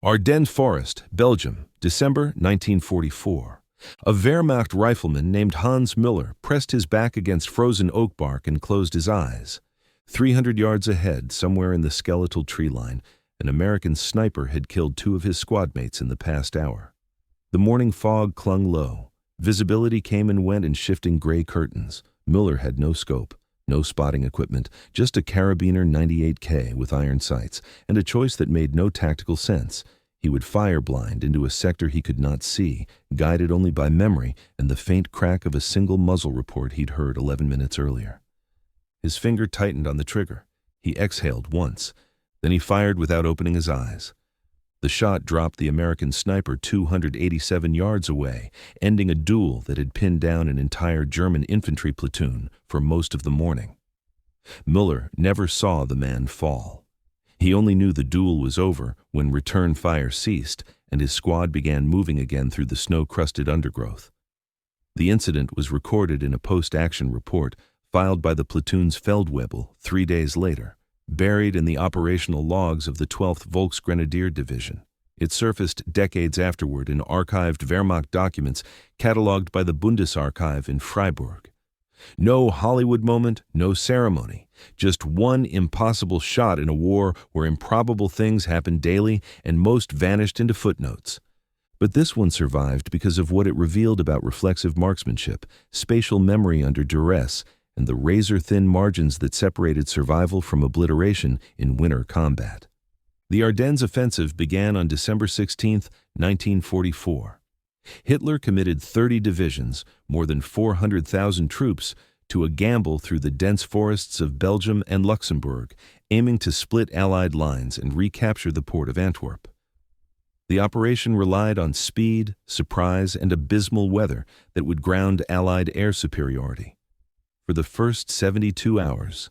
Ardennes Forest, Belgium, December 1944. A Wehrmacht rifleman named Hans Müller pressed his back against frozen oak bark and closed his eyes. 300 yards ahead, somewhere in the skeletal tree line, an American sniper had killed 2 of his squadmates in the past hour. The morning fog clung low. Visibility came and went in shifting gray curtains. Müller had no scope, no spotting equipment, just a carabiner 98K with iron sights, and a choice that made no tactical sense. He would fire blind into a sector he could not see, guided only by memory and the faint crack of a single muzzle report he'd heard 11 minutes earlier. His finger tightened on the trigger. He exhaled once. Then he fired without opening his eyes. The shot dropped the American sniper 287 yards away, ending a duel that had pinned down an entire German infantry platoon for most of the morning. Müller never saw the man fall. He only knew the duel was over when return fire ceased and his squad began moving again through the snow-crusted undergrowth. The incident was recorded in a post-action report filed by the platoon's Feldwebel 3 days later, buried in the operational logs of the 12th Volksgrenadier Division. It surfaced decades afterward in archived Wehrmacht documents catalogued by the Bundesarchiv in Freiburg. No Hollywood moment, no ceremony, just one impossible shot in a war where improbable things happened daily and most vanished into footnotes. But this one survived because of what it revealed about reflexive marksmanship, spatial memory under duress, and the razor-thin margins that separated survival from obliteration in winter combat. The Ardennes offensive began on December 16, 1944. Hitler committed 30 divisions, more than 400,000 troops, to a gamble through the dense forests of Belgium and Luxembourg, aiming to split Allied lines and recapture the port of Antwerp. The operation relied on speed, surprise, and abysmal weather that would ground Allied air superiority. For the first 72 hours,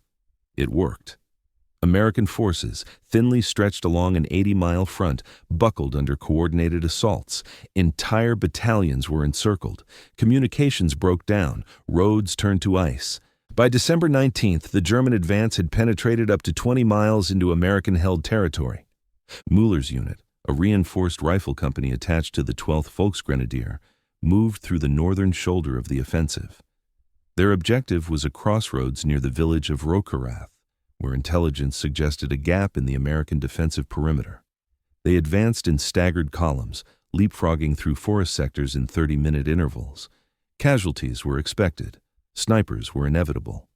it worked. American forces, thinly stretched along an 80-mile front, buckled under coordinated assaults. Entire battalions were encircled. Communications broke down. Roads turned to ice. By December 19th, the German advance had penetrated up to 20 miles into American-held territory. Müller's unit, a reinforced rifle company attached to the 12th Volksgrenadier, moved through the northern shoulder of the offensive. Their objective was a crossroads near the village of Roquerath, where intelligence suggested a gap in the American defensive perimeter. They advanced in staggered columns, leapfrogging through forest sectors in 30-minute intervals. Casualties were expected. Snipers were inevitable.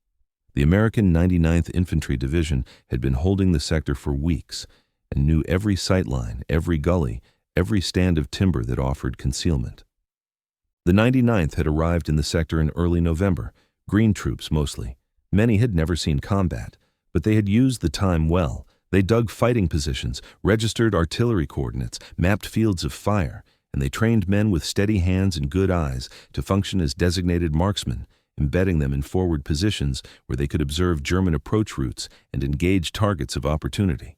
The American 99th Infantry Division had been holding the sector for weeks and knew every sightline, every gully, every stand of timber that offered concealment. The 99th had arrived in the sector in early November, green troops mostly. Many had never seen combat, but they had used the time well. They dug fighting positions, registered artillery coordinates, mapped fields of fire, and they trained men with steady hands and good eyes to function as designated marksmen, embedding them in forward positions where they could observe German approach routes and engage targets of opportunity.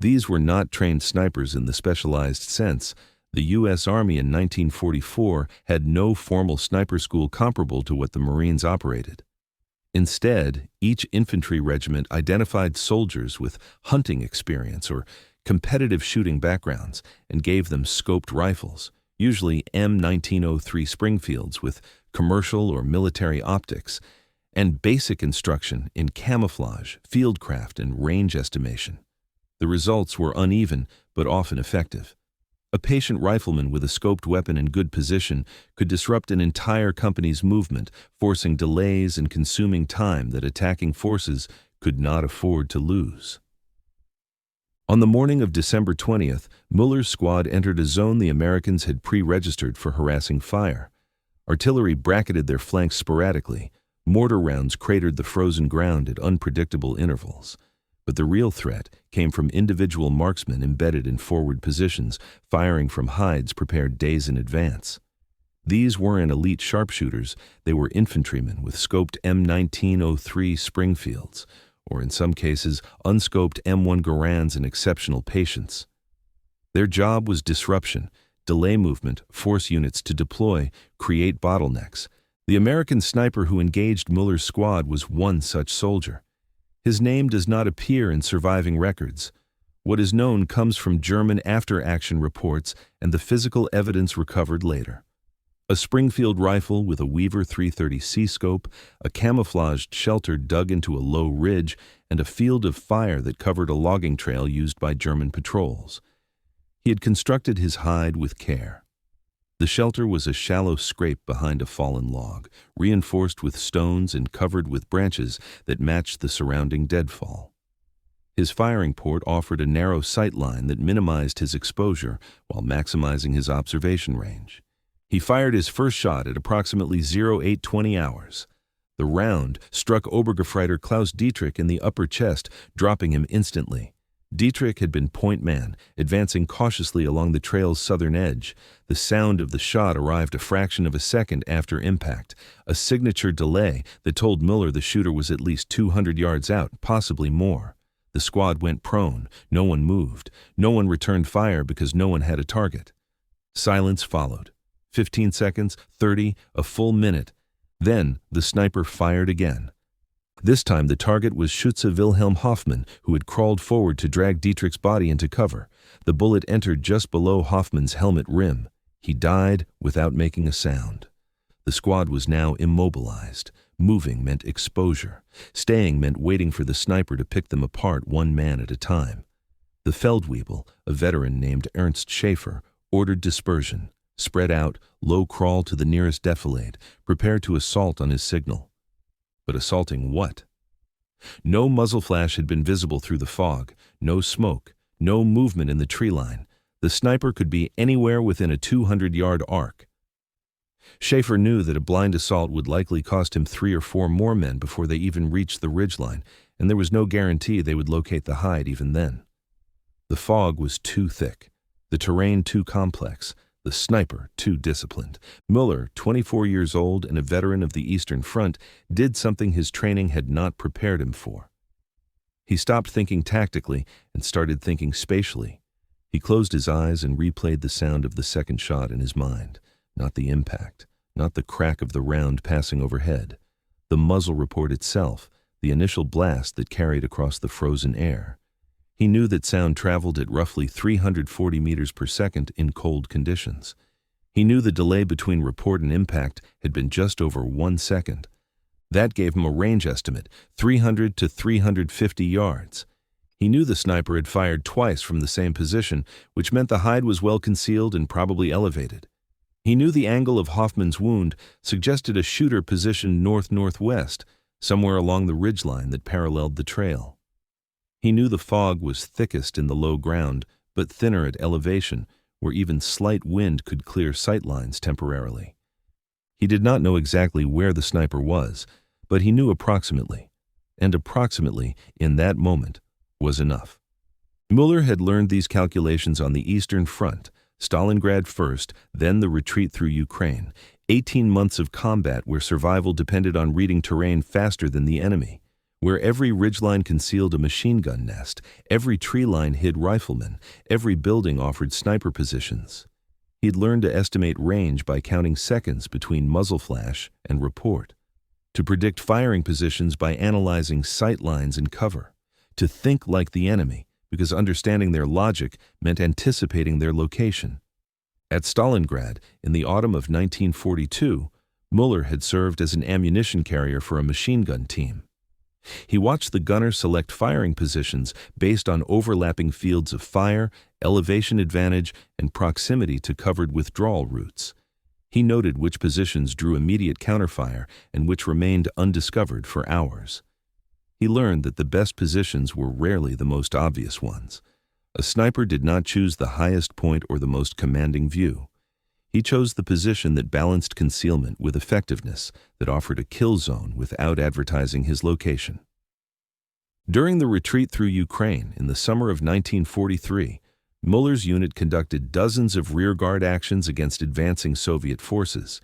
These were not trained snipers in the specialized sense. The U.S. Army in 1944 had no formal sniper school comparable to what the Marines operated. Instead, each infantry regiment identified soldiers with hunting experience or competitive shooting backgrounds and gave them scoped rifles, usually M1903 Springfields with commercial or military optics, and basic instruction in camouflage, fieldcraft, and range estimation. The results were uneven but often effective. A patient rifleman with a scoped weapon in good position could disrupt an entire company's movement, forcing delays and consuming time that attacking forces could not afford to lose. On the morning of December 20th, Müller's squad entered a zone the Americans had pre-registered for harassing fire. Artillery bracketed their flanks sporadically. Mortar rounds cratered the frozen ground at unpredictable intervals. But the real threat came from individual marksmen embedded in forward positions, firing from hides prepared days in advance. These weren't elite sharpshooters, they were infantrymen with scoped M1903 Springfields, or in some cases, unscoped M1 Garands and exceptional patience. Their job was disruption, delay movement, force units to deploy, create bottlenecks. The American sniper who engaged Müller's squad was one such soldier. His name does not appear in surviving records. What is known comes from German after-action reports and the physical evidence recovered later. A Springfield rifle with a Weaver 330C scope, a camouflaged shelter dug into a low ridge, and a field of fire that covered a logging trail used by German patrols. He had constructed his hide with care. The shelter was a shallow scrape behind a fallen log, reinforced with stones and covered with branches that matched the surrounding deadfall. His firing port offered a narrow sight line that minimized his exposure while maximizing his observation range. He fired his first shot at approximately 0820 hours. The round struck Obergefreiter Klaus Dietrich in the upper chest, dropping him instantly. Dietrich had been point man, advancing cautiously along the trail's southern edge. The sound of the shot arrived a fraction of a second after impact, a signature delay that told Müller the shooter was at least 200 yards out, possibly more. The squad went prone. No one moved. No one returned fire because no one had a target. Silence followed. 15 seconds, 30, a full minute. Then the sniper fired again. This time the target was Schütze Wilhelm Hoffmann, who had crawled forward to drag Dietrich's body into cover. The bullet entered just below Hoffmann's helmet rim. He died without making a sound. The squad was now immobilized. Moving meant exposure. Staying meant waiting for the sniper to pick them apart one man at a time. The Feldwebel, a veteran named Ernst Schaefer, ordered dispersion. Spread out, low crawl to the nearest defilade, prepare to assault on his signal. But assaulting what? No muzzle flash had been visible through the fog, no smoke, no movement in the tree line. The sniper could be anywhere within a 200-yard arc. Schaefer knew that a blind assault would likely cost him 3 or 4 more men before they even reached the ridgeline, and there was no guarantee they would locate the hide even then. The fog was too thick, the terrain too complex, the sniper too disciplined. Müller, 24 years old and a veteran of the Eastern Front, did something his training had not prepared him for. He stopped thinking tactically and started thinking spatially. He closed his eyes and replayed the sound of the second shot in his mind. Not the impact, not the crack of the round passing overhead. The muzzle report itself, the initial blast that carried across the frozen air. He knew that sound traveled at roughly 340 meters per second in cold conditions. He knew the delay between report and impact had been just over 1 second. That gave him a range estimate, 300 to 350 yards. He knew the sniper had fired twice from the same position, which meant the hide was well concealed and probably elevated. He knew the angle of Hoffmann's wound suggested a shooter positioned north-northwest, somewhere along the ridgeline that paralleled the trail. He knew the fog was thickest in the low ground, but thinner at elevation, where even slight wind could clear sight lines temporarily. He did not know exactly where the sniper was, but he knew approximately, and approximately, in that moment, was enough. Müller had learned these calculations on the Eastern Front, Stalingrad first, then the retreat through Ukraine, 18 months of combat where survival depended on reading terrain faster than the enemy, where every ridgeline concealed a machine gun nest, every tree line hid riflemen, every building offered sniper positions. He'd learned to estimate range by counting seconds between muzzle flash and report, to predict firing positions by analyzing sight lines and cover, to think like the enemy, because understanding their logic meant anticipating their location. At Stalingrad, in the autumn of 1942, Müller had served as an ammunition carrier for a machine gun team. He watched the gunner select firing positions based on overlapping fields of fire, elevation advantage, and proximity to covered withdrawal routes. He noted which positions drew immediate counterfire and which remained undiscovered for hours. He learned that the best positions were rarely the most obvious ones. A sniper did not choose the highest point or the most commanding view. He chose the position that balanced concealment with effectiveness, that offered a kill zone without advertising his location. During the retreat through Ukraine in the summer of 1943, Müller's unit conducted dozens of rearguard actions against advancing Soviet forces.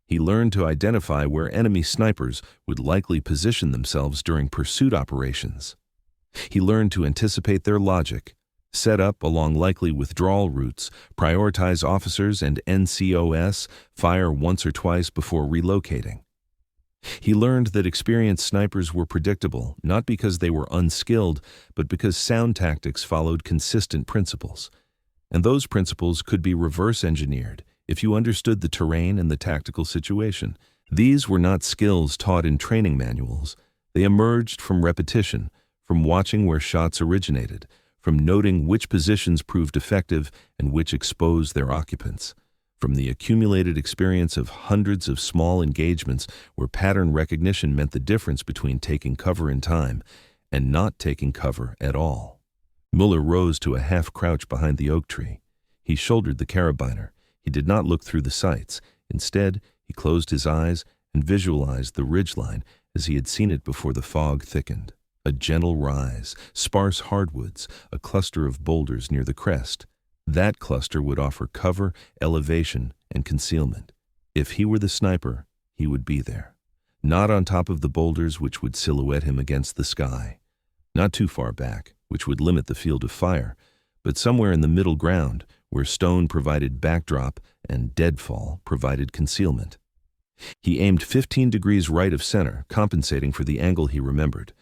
He learned to identify where enemy snipers would likely position themselves during pursuit operations. He learned to anticipate their logic, set up along likely withdrawal routes, prioritize officers and NCOS, fire once or twice before relocating. He learned that experienced snipers were predictable, not because they were unskilled, but because sound tactics followed consistent principles. And those principles could be reverse-engineered if you understood the terrain and the tactical situation. These were not skills taught in training manuals. They emerged from repetition, from watching where shots originated, from noting which positions proved effective and which exposed their occupants, from the accumulated experience of hundreds of small engagements where pattern recognition meant the difference between taking cover in time and not taking cover at all. Müller rose to a half-crouch behind the oak tree. He shouldered the carabiner. He did not look through the sights. Instead, he closed his eyes and visualized the ridgeline as he had seen it before the fog thickened. A gentle rise, sparse hardwoods, a cluster of boulders near the crest. That cluster would offer cover, elevation, and concealment. If he were the sniper, he would be there. Not on top of the boulders which would silhouette him against the sky. Not too far back, which would limit the field of fire, but somewhere in the middle ground, where stone provided backdrop and deadfall provided concealment. He aimed 15 degrees right of center, compensating for the angle he remembered.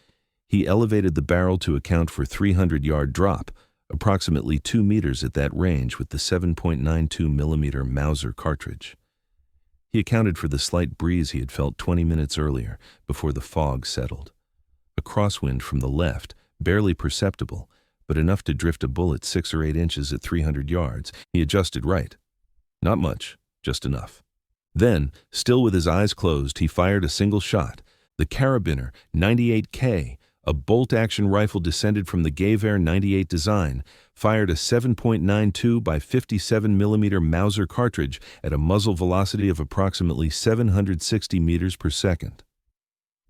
He elevated the barrel to account for 300-yard drop, approximately 2 meters at that range with the 7.92 millimeter Mauser cartridge. He accounted for the slight breeze he had felt 20 minutes earlier, before the fog settled. A crosswind from the left, barely perceptible, but enough to drift a bullet 6 or 8 inches at 300 yards. He adjusted right. Not much, just enough. Then, still with his eyes closed, he fired a single shot. The carabiner 98K, a bolt-action rifle descended from the Gewehr 98 design, fired a 7.92 by 57 millimeter Mauser cartridge at a muzzle velocity of approximately 760 meters per second.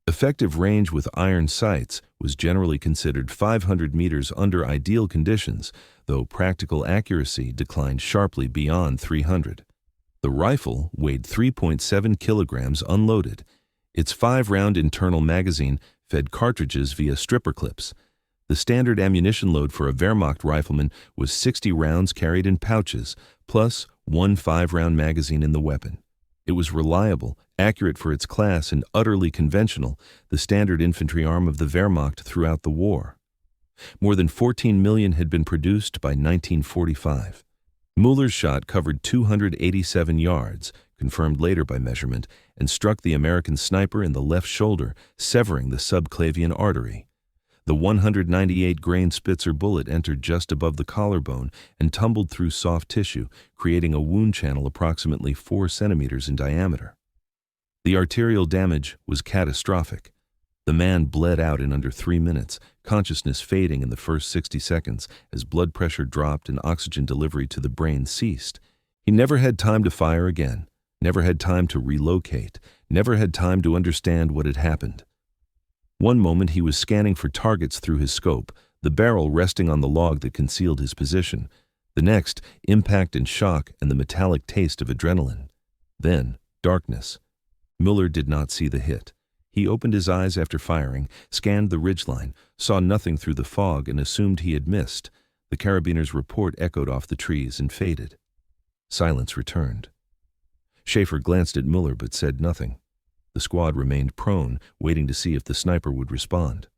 Effective range with iron sights was generally considered 500 meters under ideal conditions, though practical accuracy declined sharply beyond 300. The rifle weighed 3.7 kilograms unloaded. Its 5-round internal magazine fed cartridges via stripper clips. The standard ammunition load for a Wehrmacht rifleman was 60 rounds carried in pouches, plus 1 5-round magazine in the weapon. It was reliable, accurate for its class, and utterly conventional, the standard infantry arm of the Wehrmacht throughout the war. More than 14 million had been produced by 1945. Müller's shot covered 287 yards, confirmed later by measurement, and struck the American sniper in the left shoulder, severing the subclavian artery. The 198-grain Spitzer bullet entered just above the collarbone and tumbled through soft tissue, creating a wound channel approximately 4 centimeters in diameter. The arterial damage was catastrophic. The man bled out in under 3 minutes, consciousness fading in the first 60 seconds as blood pressure dropped and oxygen delivery to the brain ceased. He never had time to fire again, never had time to relocate, never had time to understand what had happened. One moment he was scanning for targets through his scope, the barrel resting on the log that concealed his position. The next, impact and shock and the metallic taste of adrenaline. Then, darkness. Müller did not see the hit. He opened his eyes after firing, scanned the ridgeline, saw nothing through the fog, and assumed he had missed. The carabiner's report echoed off the trees and faded. Silence returned. Schaefer glanced at Müller but said nothing. The squad remained prone, waiting to see if the sniper would respond.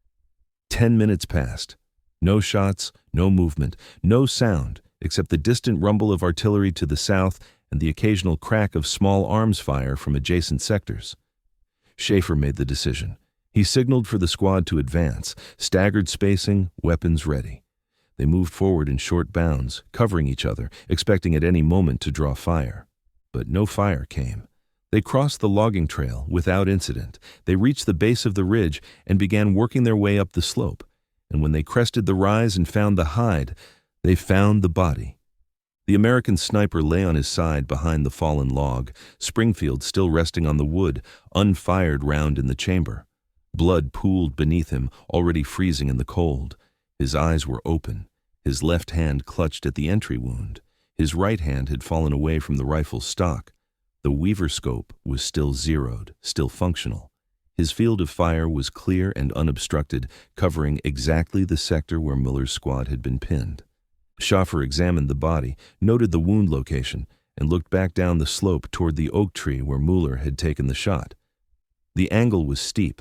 10 minutes passed. No shots, no movement, no sound, except the distant rumble of artillery to the south and the occasional crack of small arms fire from adjacent sectors. Schaefer made the decision. He signaled for the squad to advance, staggered spacing, weapons ready. They moved forward in short bounds, covering each other, expecting at any moment to draw fire. But no fire came. They crossed the logging trail without incident. They reached the base of the ridge and began working their way up the slope. And when they crested the rise and found the hide, they found the body. The American sniper lay on his side behind the fallen log, Springfield still resting on the wood, unfired round in the chamber. Blood pooled beneath him, already freezing in the cold. His eyes were open. His left hand clutched at the entry wound. His right hand had fallen away from the rifle's stock. The Weaver scope was still zeroed, still functional. His field of fire was clear and unobstructed, covering exactly the sector where Müller's squad had been pinned. Schaefer examined the body, noted the wound location, and looked back down the slope toward the oak tree where Müller had taken the shot. The angle was steep.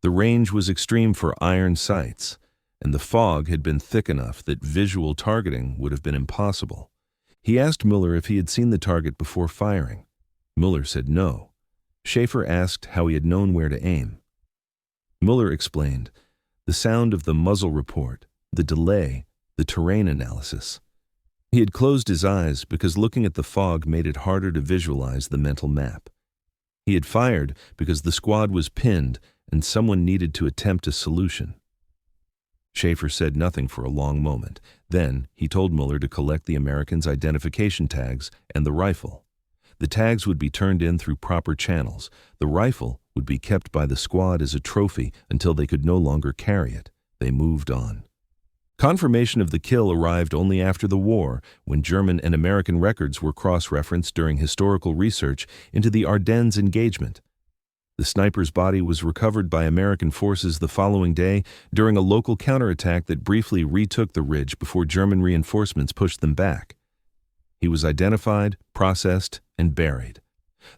The range was extreme for iron sights, and the fog had been thick enough that visual targeting would have been impossible. He asked Müller if he had seen the target before firing. Müller said no. Schaefer asked how he had known where to aim. Müller explained, the sound of the muzzle report, the delay, the terrain analysis. He had closed his eyes because looking at the fog made it harder to visualize the mental map. He had fired because the squad was pinned and someone needed to attempt a solution. Schaefer said nothing for a long moment. Then he told Müller to collect the Americans' identification tags and the rifle. The tags would be turned in through proper channels. The rifle would be kept by the squad as a trophy until they could no longer carry it. They moved on. Confirmation of the kill arrived only after the war, when German and American records were cross-referenced during historical research into the Ardennes engagement. The sniper's body was recovered by American forces the following day during a local counterattack that briefly retook the ridge before German reinforcements pushed them back. He was identified, processed, and buried.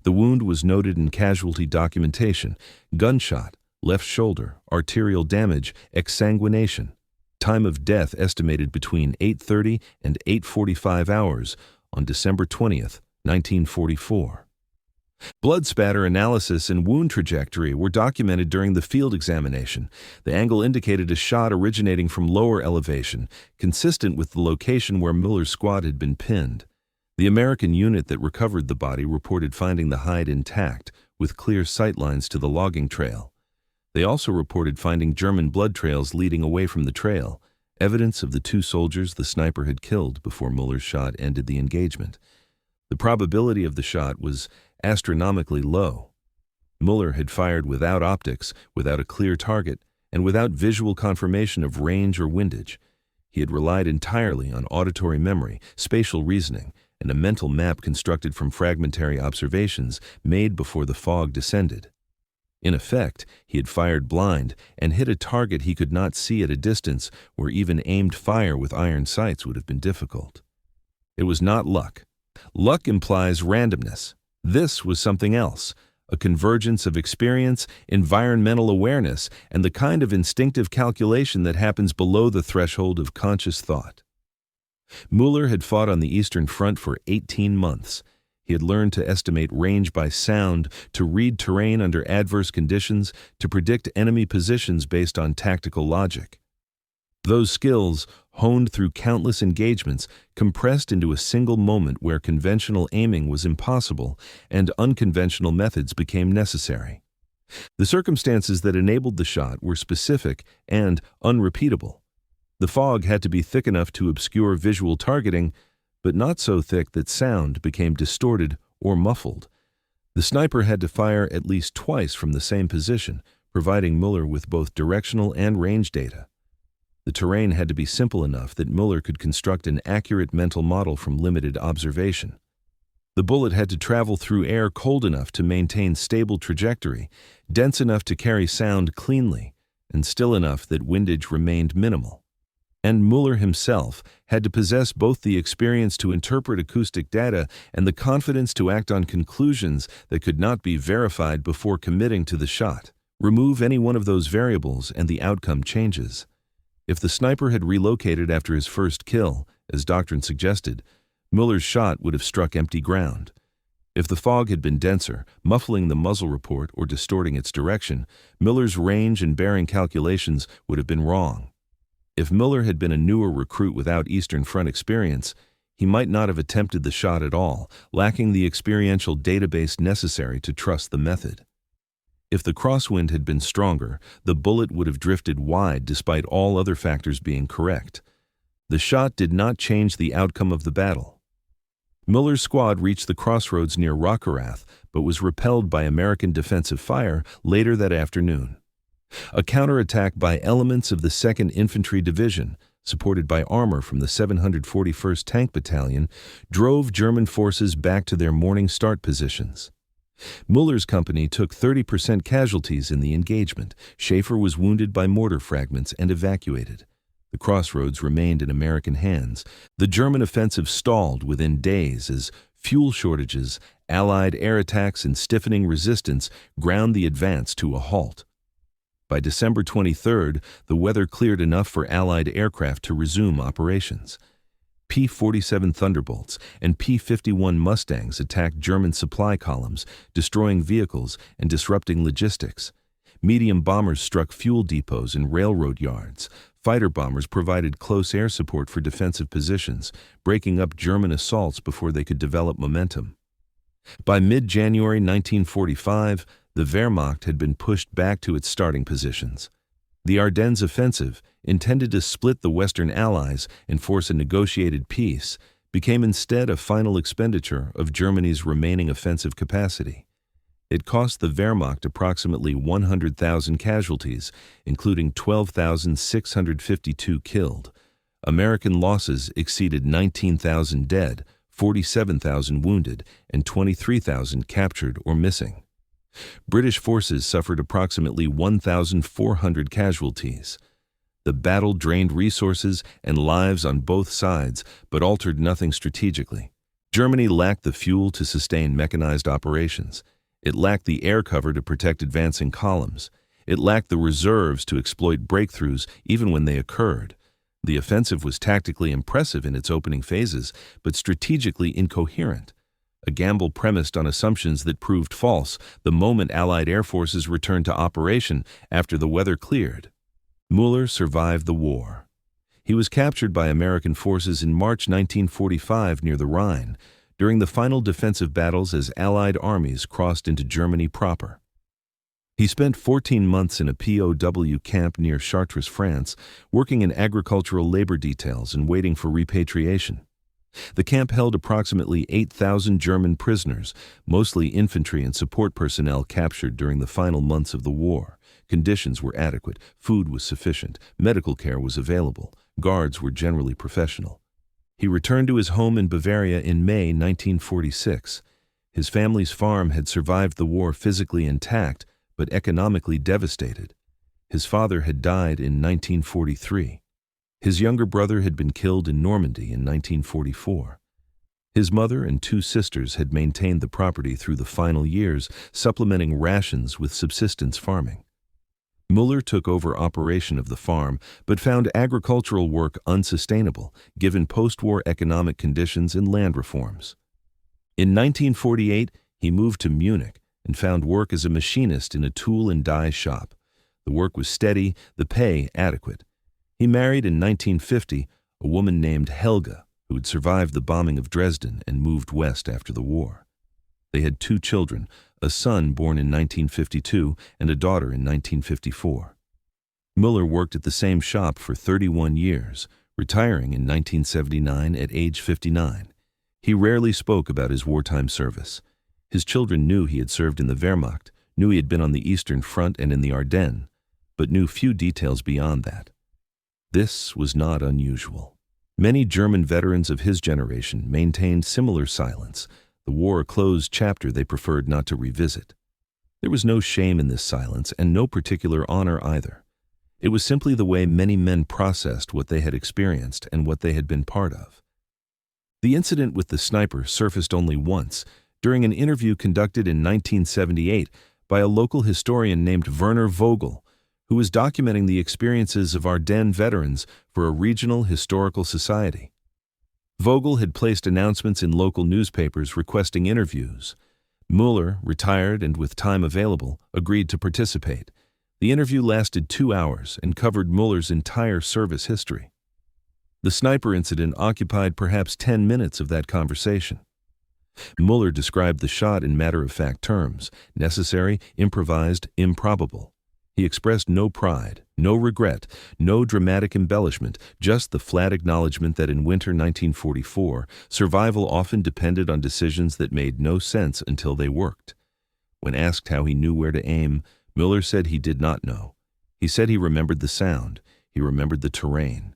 The wound was noted in casualty documentation: gunshot, left shoulder, arterial damage, exsanguination. Time of death estimated between 8:30 and 8:45 hours on December 20th, 1944. Blood spatter analysis and wound trajectory were documented during the field examination. The angle indicated a shot originating from lower elevation, consistent with the location where Müller's squad had been pinned. The American unit that recovered the body reported finding the hide intact, with clear sightlines to the logging trail. They also reported finding German blood trails leading away from the trail, evidence of the two soldiers the sniper had killed before Müller's shot ended the engagement. The probability of the shot was astronomically low. Müller had fired without optics, without a clear target, and without visual confirmation of range or windage. He had relied entirely on auditory memory, spatial reasoning, and a mental map constructed from fragmentary observations made before the fog descended. In effect, he had fired blind and hit a target he could not see at a distance where even aimed fire with iron sights would have been difficult. It was not luck. Luck implies randomness. This was something else, a convergence of experience, environmental awareness, and the kind of instinctive calculation that happens below the threshold of conscious thought. Müller had fought on the Eastern Front for 18 months. He had learned to estimate range by sound, to read terrain under adverse conditions, to predict enemy positions based on tactical logic. Those skills, honed through countless engagements, compressed into a single moment where conventional aiming was impossible and unconventional methods became necessary. The circumstances that enabled the shot were specific and unrepeatable. The fog had to be thick enough to obscure visual targeting, but not so thick that sound became distorted or muffled. The sniper had to fire at least twice from the same position, providing Müller with both directional and range data. The terrain had to be simple enough that Müller could construct an accurate mental model from limited observation. The bullet had to travel through air cold enough to maintain stable trajectory, dense enough to carry sound cleanly, and still enough that windage remained minimal. And Müller himself had to possess both the experience to interpret acoustic data and the confidence to act on conclusions that could not be verified before committing to the shot. Remove any one of those variables and the outcome changes. If the sniper had relocated after his first kill, as doctrine suggested, Müller's shot would have struck empty ground. If the fog had been denser, muffling the muzzle report or distorting its direction, Müller's range and bearing calculations would have been wrong. If Müller had been a newer recruit without Eastern Front experience, he might not have attempted the shot at all, lacking the experiential database necessary to trust the method. If the crosswind had been stronger, the bullet would have drifted wide despite all other factors being correct. The shot did not change the outcome of the battle. Müller's squad reached the crossroads near Rockerath, but was repelled by American defensive fire later that afternoon. A counterattack by elements of the 2nd Infantry Division, supported by armor from the 741st Tank Battalion, drove German forces back to their morning start positions. Müller's company took 30% casualties in the engagement. Schaefer was wounded by mortar fragments and evacuated. The crossroads remained in American hands. The German offensive stalled within days as fuel shortages, Allied air attacks and stiffening resistance ground the advance to a halt. By December 23rd, the weather cleared enough for Allied aircraft to resume operations. P-47 Thunderbolts and P-51 Mustangs attacked German supply columns, destroying vehicles and disrupting logistics. Medium bombers struck fuel depots and railroad yards. Fighter bombers provided close air support for defensive positions, breaking up German assaults before they could develop momentum. By mid-January 1945, the Wehrmacht had been pushed back to its starting positions. The Ardennes offensive, intended to split the Western Allies and force a negotiated peace, became instead a final expenditure of Germany's remaining offensive capacity. It cost the Wehrmacht approximately 100,000 casualties, including 12,652 killed. American losses exceeded 19,000 dead, 47,000 wounded, and 23,000 captured or missing. British forces suffered approximately 1,400 casualties. The battle drained resources and lives on both sides, but altered nothing strategically. Germany lacked the fuel to sustain mechanized operations. It lacked the air cover to protect advancing columns. It lacked the reserves to exploit breakthroughs even when they occurred. The offensive was tactically impressive in its opening phases, but strategically incoherent. A gamble premised on assumptions that proved false the moment Allied air forces returned to operation after the weather cleared. Müller survived the war. He was captured by American forces in March 1945 near the Rhine, during the final defensive battles as Allied armies crossed into Germany proper. He spent 14 months in a POW camp near Chartres, France, working in agricultural labor details and waiting for repatriation. The camp held approximately 8,000 German prisoners, mostly infantry and support personnel captured during the final months of the war. Conditions were adequate, food was sufficient, medical care was available, guards were generally professional. He returned to his home in Bavaria in May 1946. His family's farm had survived the war physically intact, but economically devastated. His father had died in 1943. His younger brother had been killed in Normandy in 1944. His mother and two sisters had maintained the property through the final years, supplementing rations with subsistence farming. Müller took over operation of the farm, but found agricultural work unsustainable, given post-war economic conditions and land reforms. In 1948, he moved to Munich and found work as a machinist in a tool and die shop. The work was steady, the pay adequate. He married in 1950 a woman named Helga, who had survived the bombing of Dresden and moved west after the war. They had two children, a son born in 1952 and a daughter in 1954. Müller worked at the same shop for 31 years, retiring in 1979 at age 59. He rarely spoke about his wartime service. His children knew he had served in the Wehrmacht, knew he had been on the Eastern Front and in the Ardennes, but knew few details beyond that. This was not unusual. Many German veterans of his generation maintained similar silence, the war a closed chapter they preferred not to revisit. There was no shame in this silence and no particular honor either. It was simply the way many men processed what they had experienced and what they had been part of. The incident with the sniper surfaced only once, during an interview conducted in 1978 by a local historian named Werner Vogel, who was documenting the experiences of Ardennes veterans for a regional historical society. Vogel had placed announcements in local newspapers requesting interviews. Müller, retired and with time available, agreed to participate. The interview lasted 2 hours and covered Müller's entire service history. The sniper incident occupied perhaps 10 minutes of that conversation. Müller described the shot in matter-of-fact terms: necessary, improvised, improbable. He expressed no pride, no regret, no dramatic embellishment, just the flat acknowledgement that in winter 1944, survival often depended on decisions that made no sense until they worked. When asked how he knew where to aim, Müller said he did not know. He said he remembered the sound, he remembered the terrain.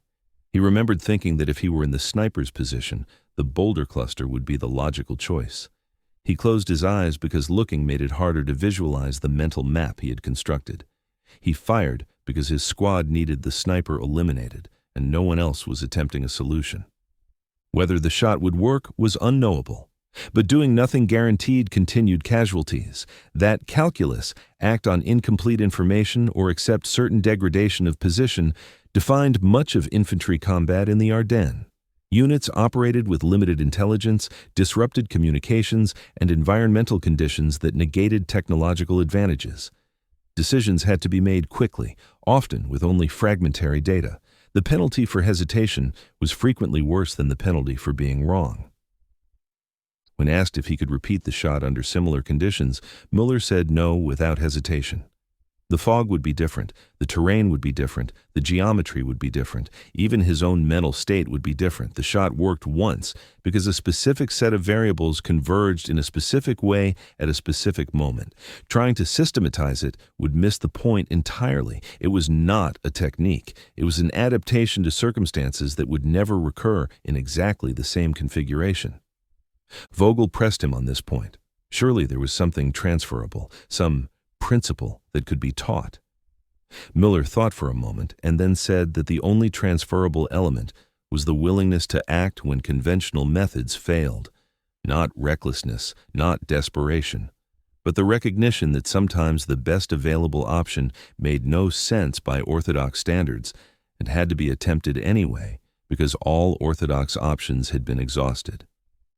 He remembered thinking that if he were in the sniper's position, the boulder cluster would be the logical choice. He closed his eyes because looking made it harder to visualize the mental map he had constructed. He fired because his squad needed the sniper eliminated, and no one else was attempting a solution. Whether the shot would work was unknowable. But doing nothing guaranteed continued casualties. That calculus, act on incomplete information or accept certain degradation of position, defined much of infantry combat in the Ardennes. Units operated with limited intelligence, disrupted communications, and environmental conditions that negated technological advantages. Decisions had to be made quickly, often with only fragmentary data. The penalty for hesitation was frequently worse than the penalty for being wrong. When asked if he could repeat the shot under similar conditions, Müller said no without hesitation. The fog would be different, the terrain would be different, the geometry would be different, even his own mental state would be different. The shot worked once because a specific set of variables converged in a specific way at a specific moment. Trying to systematize it would miss the point entirely. It was not a technique. It was an adaptation to circumstances that would never recur in exactly the same configuration. Vogel pressed him on this point. Surely there was something transferable, some principle that could be taught. Müller thought for a moment and then said that the only transferable element was the willingness to act when conventional methods failed. Not recklessness, not desperation, but the recognition that sometimes the best available option made no sense by orthodox standards and had to be attempted anyway because all orthodox options had been exhausted.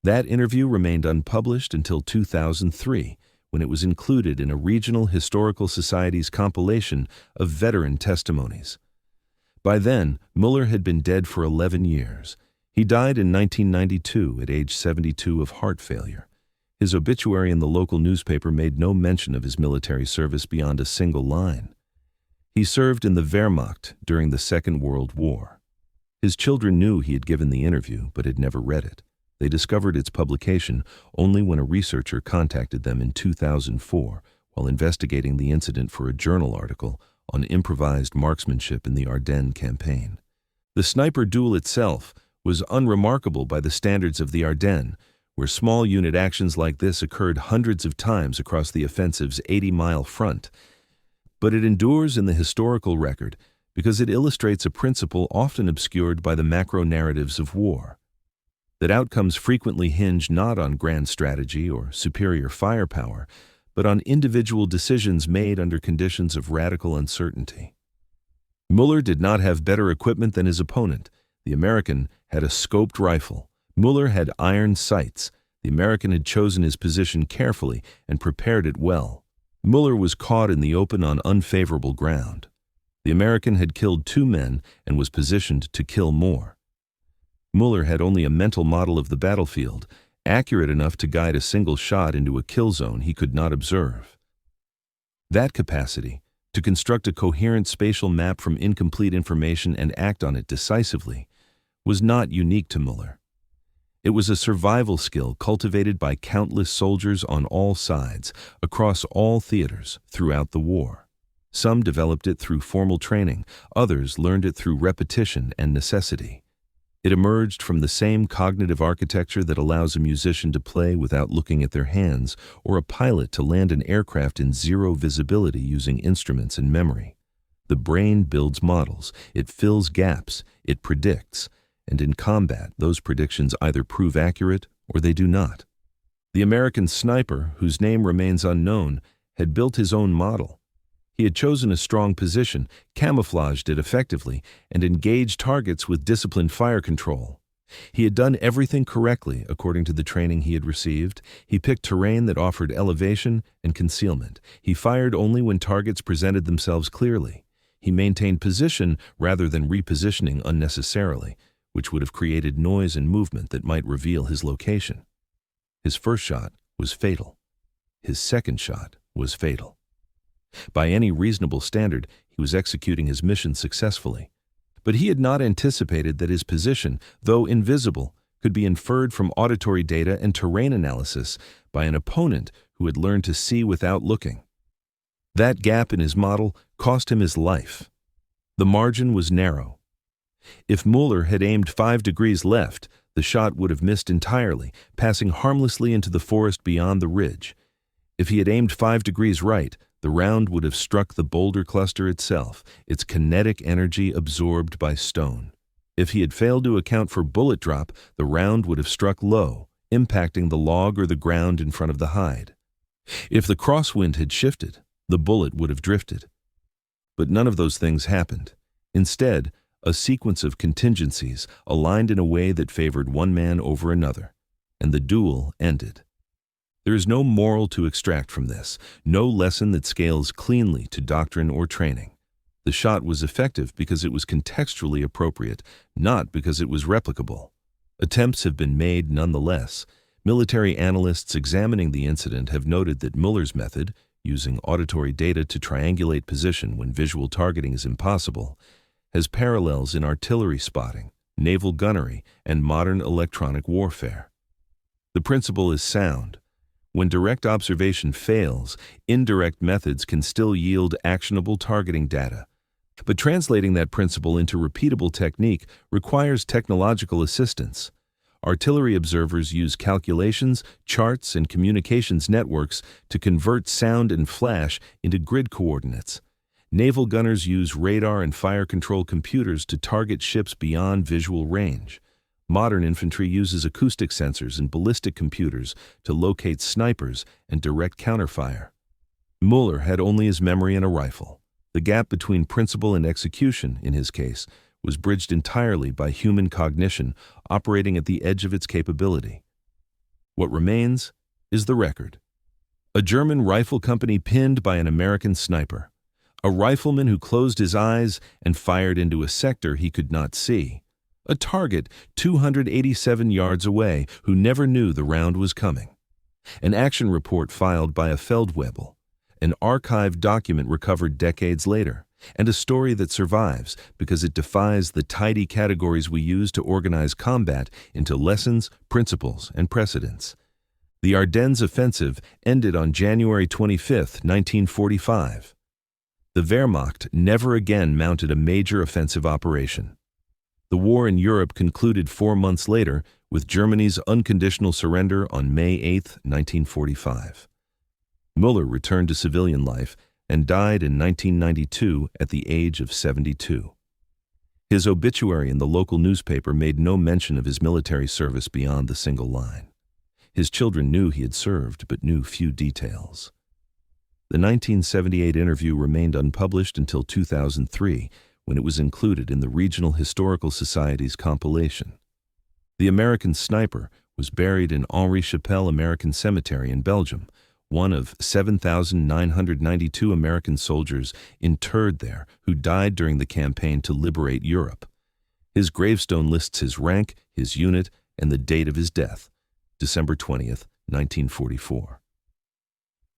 That interview remained unpublished until 2003, when it was included in a regional historical society's compilation of veteran testimonies. By then, Müller had been dead for 11 years. He died in 1992 at age 72 of heart failure. His obituary in the local newspaper made no mention of his military service beyond a single line. He served in the Wehrmacht during the Second World War. His children knew he had given the interview, but had never read it. They discovered its publication only when a researcher contacted them in 2004 while investigating the incident for a journal article on improvised marksmanship in the Ardennes campaign. The sniper duel itself was unremarkable by the standards of the Ardennes, where small unit actions like this occurred hundreds of times across the offensive's 80-mile front. But it endures in the historical record because it illustrates a principle often obscured by the macro narratives of war. That outcomes frequently hinge not on grand strategy or superior firepower, but on individual decisions made under conditions of radical uncertainty. Müller did not have better equipment than his opponent. The American had a scoped rifle. Müller had iron sights. The American had chosen his position carefully and prepared it well. Müller was caught in the open on unfavorable ground. The American had killed 2 men and was positioned to kill more. Müller had only a mental model of the battlefield, accurate enough to guide a single shot into a kill zone he could not observe. That capacity, to construct a coherent spatial map from incomplete information and act on it decisively, was not unique to Müller. It was a survival skill cultivated by countless soldiers on all sides, across all theaters, throughout the war. Some developed it through formal training, others learned it through repetition and necessity. It emerged from the same cognitive architecture that allows a musician to play without looking at their hands, or a pilot to land an aircraft in zero visibility using instruments and memory. The brain builds models, it fills gaps, it predicts, and in combat, those predictions either prove accurate or they do not. The American sniper, whose name remains unknown, had built his own model. He had chosen a strong position, camouflaged it effectively, and engaged targets with disciplined fire control. He had done everything correctly according to the training he had received. He picked terrain that offered elevation and concealment. He fired only when targets presented themselves clearly. He maintained position rather than repositioning unnecessarily, which would have created noise and movement that might reveal his location. His first shot was fatal. His second shot was fatal. By any reasonable standard, he was executing his mission successfully. But he had not anticipated that his position, though invisible, could be inferred from auditory data and terrain analysis by an opponent who had learned to see without looking. That gap in his model cost him his life. The margin was narrow. If Müller had aimed 5 degrees left, the shot would have missed entirely, passing harmlessly into the forest beyond the ridge. If he had aimed 5 degrees right, the round would have struck the boulder cluster itself, its kinetic energy absorbed by stone. If he had failed to account for bullet drop, the round would have struck low, impacting the log or the ground in front of the hide. If the crosswind had shifted, the bullet would have drifted. But none of those things happened. Instead, a sequence of contingencies aligned in a way that favored one man over another, and the duel ended. There is no moral to extract from this, no lesson that scales cleanly to doctrine or training. The shot was effective because it was contextually appropriate, not because it was replicable. Attempts have been made nonetheless. Military analysts examining the incident have noted that Müller's method, using auditory data to triangulate position when visual targeting is impossible, has parallels in artillery spotting, naval gunnery, and modern electronic warfare. The principle is sound. When direct observation fails, indirect methods can still yield actionable targeting data. But translating that principle into repeatable technique requires technological assistance. Artillery observers use calculations, charts, and communications networks to convert sound and flash into grid coordinates. Naval gunners use radar and fire control computers to target ships beyond visual range. Modern infantry uses acoustic sensors and ballistic computers to locate snipers and direct counterfire. Müller had only his memory and a rifle. The gap between principle and execution, in his case, was bridged entirely by human cognition operating at the edge of its capability. What remains is the record. A German rifle company pinned by an American sniper. A rifleman who closed his eyes and fired into a sector he could not see. A target 287 yards away who never knew the round was coming. An action report filed by a Feldwebel. An archived document recovered decades later, and a story that survives because it defies the tidy categories we use to organize combat into lessons, principles, and precedents. The Ardennes offensive ended on January 25, 1945. The Wehrmacht never again mounted a major offensive operation. The war in Europe concluded 4 months later with Germany's unconditional surrender on May 8, 1945. Müller returned to civilian life and died in 1992 at the age of 72. His obituary in the local newspaper made no mention of his military service beyond the single line. His children knew he had served, but knew few details. The 1978 interview remained unpublished until 2003, when it was included in the Regional Historical Society's compilation. The American sniper was buried in Henri Chapelle American Cemetery in Belgium, one of 7,992 American soldiers interred there who died during the campaign to liberate Europe. His gravestone lists his rank, his unit, and the date of his death, December 20th, 1944.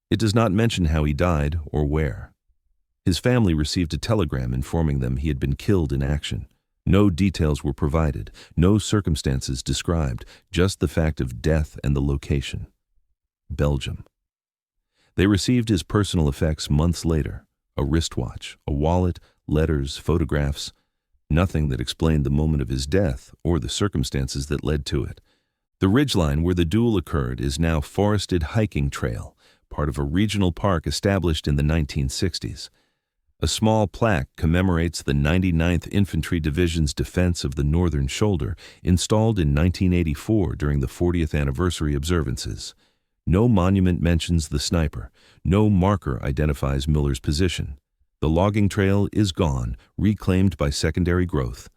It does not mention how he died or where. His family received a telegram informing them he had been killed in action. No details were provided, no circumstances described, just the fact of death and the location. Belgium. They received his personal effects months later, a wristwatch, a wallet, letters, photographs, nothing that explained the moment of his death or the circumstances that led to it. The ridgeline where the duel occurred is now forested hiking trail, part of a regional park established in the 1960s. A small plaque commemorates the 99th Infantry Division's defense of the northern shoulder, installed in 1984 during the 40th anniversary observances. No monument mentions the sniper. No marker identifies Müller's position. The logging trail is gone, reclaimed by secondary growth.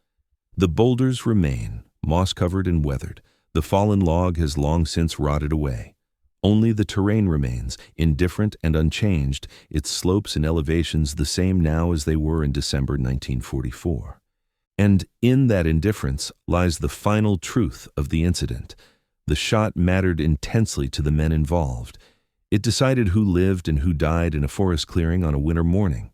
The boulders remain, moss-covered and weathered. The fallen log has long since rotted away. Only the terrain remains, indifferent and unchanged, its slopes and elevations the same now as they were in December 1944. And in that indifference lies the final truth of the incident. The shot mattered intensely to the men involved. It decided who lived and who died in a forest clearing on a winter morning.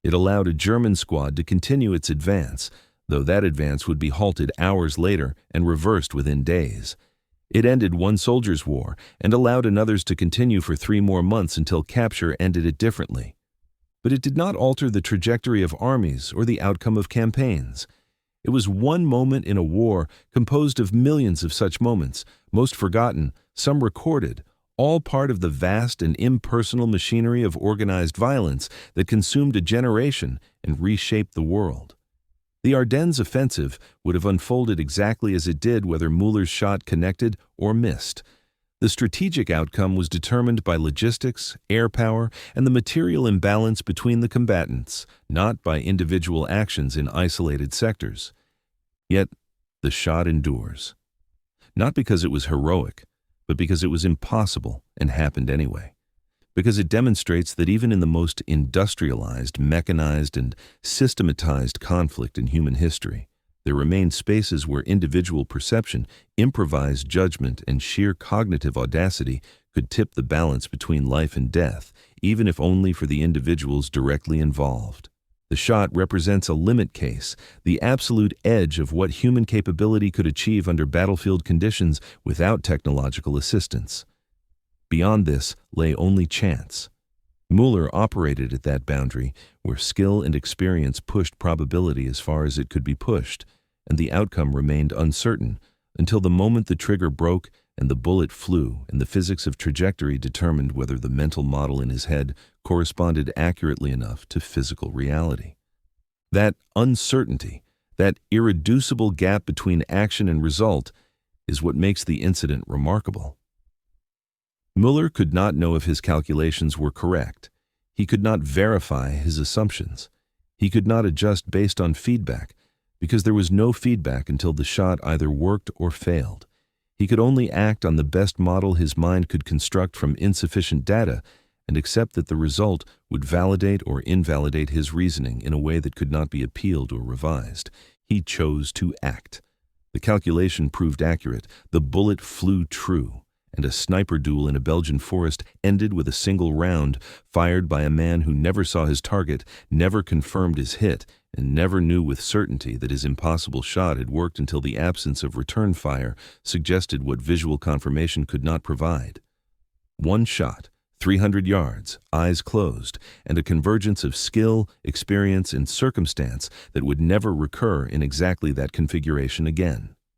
It allowed a German squad to continue its advance, though that advance would be halted hours later and reversed within days. It ended one soldier's war and allowed another's to continue for 3 more months until capture ended it differently. But it did not alter the trajectory of armies or the outcome of campaigns. It was one moment in a war composed of millions of such moments, most forgotten, some recorded, all part of the vast and impersonal machinery of organized violence that consumed a generation and reshaped the world. The Ardennes offensive would have unfolded exactly as it did whether Müller's shot connected or missed. The strategic outcome was determined by logistics, air power, and the material imbalance between the combatants, not by individual actions in isolated sectors. Yet, the shot endures. Not because it was heroic, but because it was impossible and happened anyway. Because it demonstrates that even in the most industrialized, mechanized, and systematized conflict in human history, there remain spaces where individual perception, improvised judgment, and sheer cognitive audacity could tip the balance between life and death, even if only for the individuals directly involved. The shot represents a limit case, the absolute edge of what human capability could achieve under battlefield conditions without technological assistance. Beyond this lay only chance. Müller operated at that boundary where skill and experience pushed probability as far as it could be pushed, and the outcome remained uncertain until the moment the trigger broke and the bullet flew and the physics of trajectory determined whether the mental model in his head corresponded accurately enough to physical reality. That uncertainty, that irreducible gap between action and result, is what makes the incident remarkable. Müller could not know if his calculations were correct. He could not verify his assumptions. He could not adjust based on feedback, because there was no feedback until the shot either worked or failed. He could only act on the best model his mind could construct from insufficient data and accept that the result would validate or invalidate his reasoning in a way that could not be appealed or revised. He chose to act. The calculation proved accurate. The bullet flew true, and a sniper duel in a Belgian forest ended with a single round fired by a man who never saw his target, never confirmed his hit, and never knew with certainty that his impossible shot had worked until the absence of return fire suggested what visual confirmation could not provide. One shot, 300 yards, eyes closed, and a convergence of skill, experience, and circumstance that would never recur in exactly that configuration again.